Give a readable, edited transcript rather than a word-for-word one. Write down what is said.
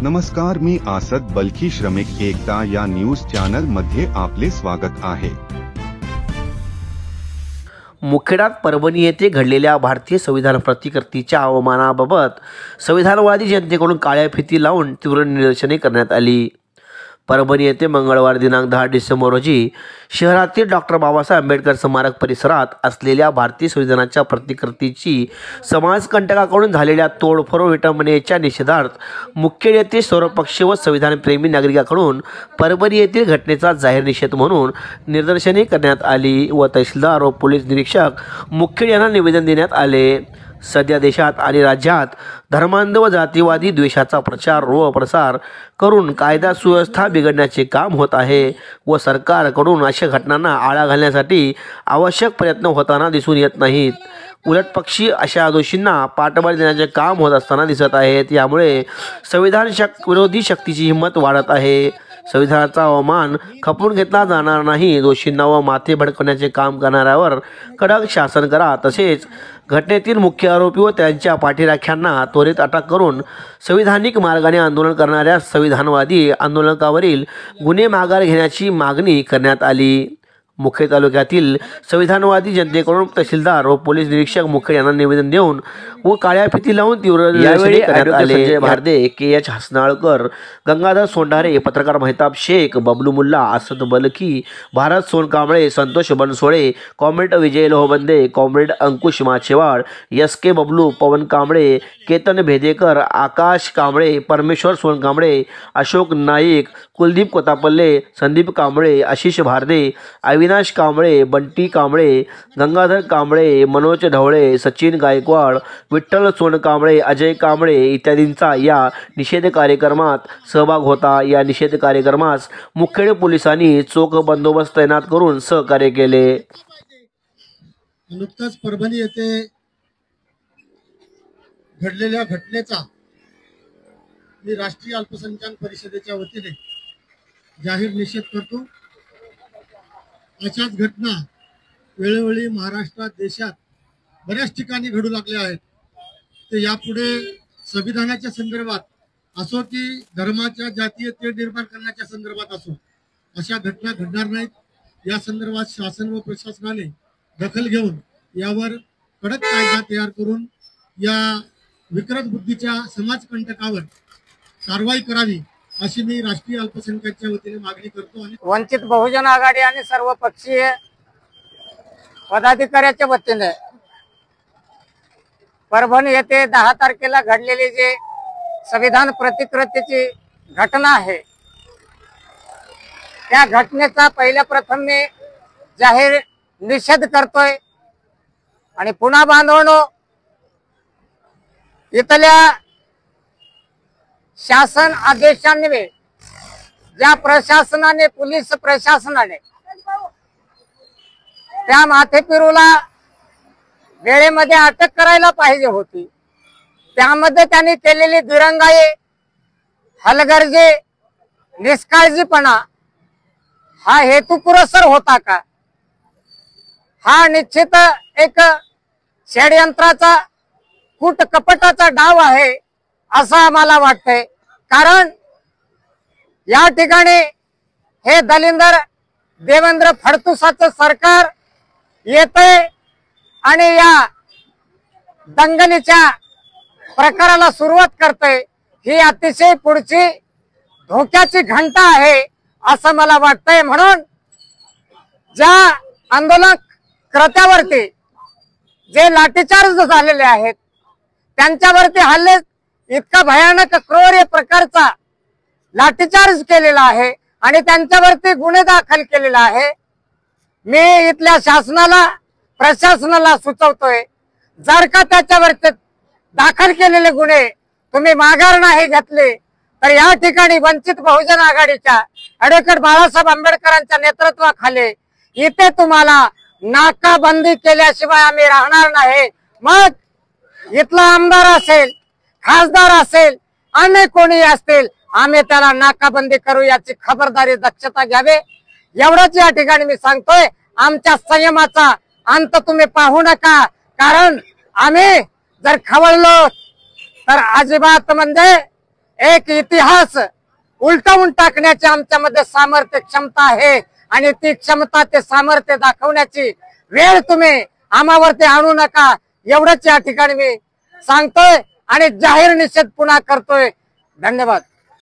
नमस्कार, मी आसद बल्खी श्रमिक एकता या न्यूज चॅनल मध्ये आपले स्वागत आहे। मुखेडात परभणी येथे घडलेल्या भारतीय संविधान प्रतिकृतीच्या अवमानाबाबत संविधानवादी जनतेकडून काळ्या फिती लावून तीव्र निदर्शने करण्यात आली। परभणी येथे मंगळवार दिनांक 10 डिसेंबर रोजी शहरातील डॉक्टर बाबासाहेब आंबेडकर स्मारक परिसरात असलेल्या भारतीय संविधानाच्या प्रतिकृतीची समाजकंटकाकडून झालेल्या तोडफोड विटंबनेच्या निषेधार्थ मुखेड येथे सर्वपक्षीय व संविधानप्रेमी नागरिकांकडून परभणी येथील घटनेचा जाहीर निषेध म्हणून निदर्शने करण्यात आली व तहसीलदार व पोलीस निरीक्षक मुखेड यांना निवेदन देण्यात आले। सध्या देशात आणि राज्यात धर्मांध व जातीवादी द्वेषाचा प्रचार व प्रसार करून कायदा सुव्यवस्था बिघडण्याचे काम होत आहे व सरकारकडून अशा घटनांना आळा घालण्यासाठी आवश्यक प्रयत्न होताना दिसून येत नाहीत। उलटपक्षी अशा दोषींना पाठबळ देण्याचे काम होत असताना दिसत आहेत। यामुळे संविधान विरोधी शक्तीची हिंमत वाढत आहे। संविधानाचा अवमान खपवून घेतला जाणार नाही। दोषींना व माथे भडकवण्याचे काम करणाऱ्यावर कडक शासन करा। तसेच घटनेतील मुख्य आरोपी व त्यांच्या पाठीराख्यांना त्वरित अटक करून संविधानिक मार्गाने आंदोलन करणाऱ्या संविधानवादी आंदोलकावरील गुन्हे माघार घेण्याची मागणी करण्यात आली। मुखेड तालुक्यातील संविधानवादी जनतेकडून तहसीलदार व पोलीस निरीक्षक मुखेड यांना निवेदन देऊन व काळ्या फिती लावून तीव्र निदर्शने करण्यात आले। संजय भारदे, के.एच. हसनाळकर, गंगाधर सोंढारे, पत्रकार महिताब शेख, बबलू मुल्ला, आसद बलखी, भारत सोनकांबळे, संतोष बनसोडे, कॉम्रेड विजय लोहबंदे, कॉम्रेड अंकुश माचेवाड, एस.के. बबलू, पवन कांबळे, केतन भेदेकर, आकाश कांबळे, परमेश्वर सोनकांबळे, अशोक नाईक, कुलदीप कोतापल्ले, संदीप कांबळे, आशिष भारदे, अविनाश कांबळे, बंटी कांबळे, गंगाधर कांबळे, मनोज ढवळे, सचिन गायकवाड, विठ्ठल सोनकांबळे, अजय कांबळे इत्यादींचा या निषेध कार्यक्रमात सहभाग होता। या निषेध कार्यक्रमास मुखेड पोलिसांनी चोख बंदोबस्त तैनात करून सहकार्य केले। नुकताच परभणी येथे घडलेल्या घटनेचा मी राष्ट्रीय अल्पसंख्याक परिषदेच्या वतीने जाहीर निषेध करतो। अशाच घटना वेळोवेळी महाराष्ट्रात, देशात बऱ्याच ठिकाणी घडू लागल्या आहेत। ते यापुढे संविधानाच्या संदर्भात असो की धर्माच्या जातीय तेढ निर्माण करण्याच्या संदर्भात असो, अशा घटना घडणार नाहीत। या संदर्भात शासन व प्रशासनाने दखल घेऊन यावर कडक कायदा तयार करून या विकृत बुद्धीच्या समाजकंटकावर कारवाई करावी अशी मी राष्ट्रीय अल्पसंख्याकच्या वतीने मागणी करतो। आणि वंचित बहुजन आघाडी आणि सर्व पक्षीय पदाधिकाऱ्याच्या वतीने परभणी येथे 10 तारखेला घडलेली जे संविधान प्रतिकृतीची घटना आहे, त्या घटनेचा पहिल्या प्रथम मी जाहीर निषेध करतोय। आणि पुन्हा बांधवनो, इथल्या शासन आदेशान्वये ज्या प्रशासनाने, पोलीस प्रशासनाने त्या माथेफिरूला वेळेमध्ये अटक करायला पाहिजे होती, त्यामध्ये त्यांनी केलेली दिरंगाई, हलगर्जी, निष्काळजीपणा हा हेतू पुरस्सर होता का? हा निश्चित एक षडयंत्राचा, कूट कपटाचा डाव आहे असं आम्हाला वाटतंय। कारण या ठिकाणी हे दलिंदर देवेंद्र फडणवीसाचं सरकार येतंय आणि या दंगलीच्या प्रकाराला सुरुवात करतंय। ही अतिशय पुढची धोक्याची घंटा आहे असं मला वाटतंय। म्हणून ज्या आंदोलनकर्त्यावरती जे लाठीचार्ज झालेले आहेत, त्यांच्यावरती हल्ले इतका भयानक क्रूर प्रकारचा लाठीचार्ज केलेला आहे आणि त्यांच्यावरती गुन्हे दाखल केलेला आहे। मी इथल्या शासनाला, प्रशासनाला सुचवतोय, जर का त्याच्यावरती दाखल केलेले गुन्हे तुम्ही माघार नाही घेतले तर या ठिकाणी वंचित बहुजन आघाडीच्या ॲडव्होकेट बाळासाहेब आंबेडकरांच्या नेतृत्वाखाली इथे तुम्हाला नाकाबंदी केल्याशिवाय आम्ही राहणार नाही। मग इथला आमदार असेल, खासदार असेल, अन्य कोणी असतील, आम्ही त्याला नाकाबंदी करू याची खबरदारी, दक्षता घ्यावी एवढंच या ठिकाणी मी सांगतोय। आमच्या संयमाचा अंत तुम्ही पाहू नका, कारण आम्ही जर खवळलो तर अजिबात म्हणजे एक इतिहास उलटवून टाकण्याची आमच्यामध्ये सामर्थ्य क्षमता आहे आणि ती क्षमता ते सामर्थ्य दाखवण्याची वेळ तुम्ही आम्हावरती आणू नका एवढंच या ठिकाणी मी सांगतोय आणि जाहीर निषेध पुन्हा करतोय. धन्यवाद.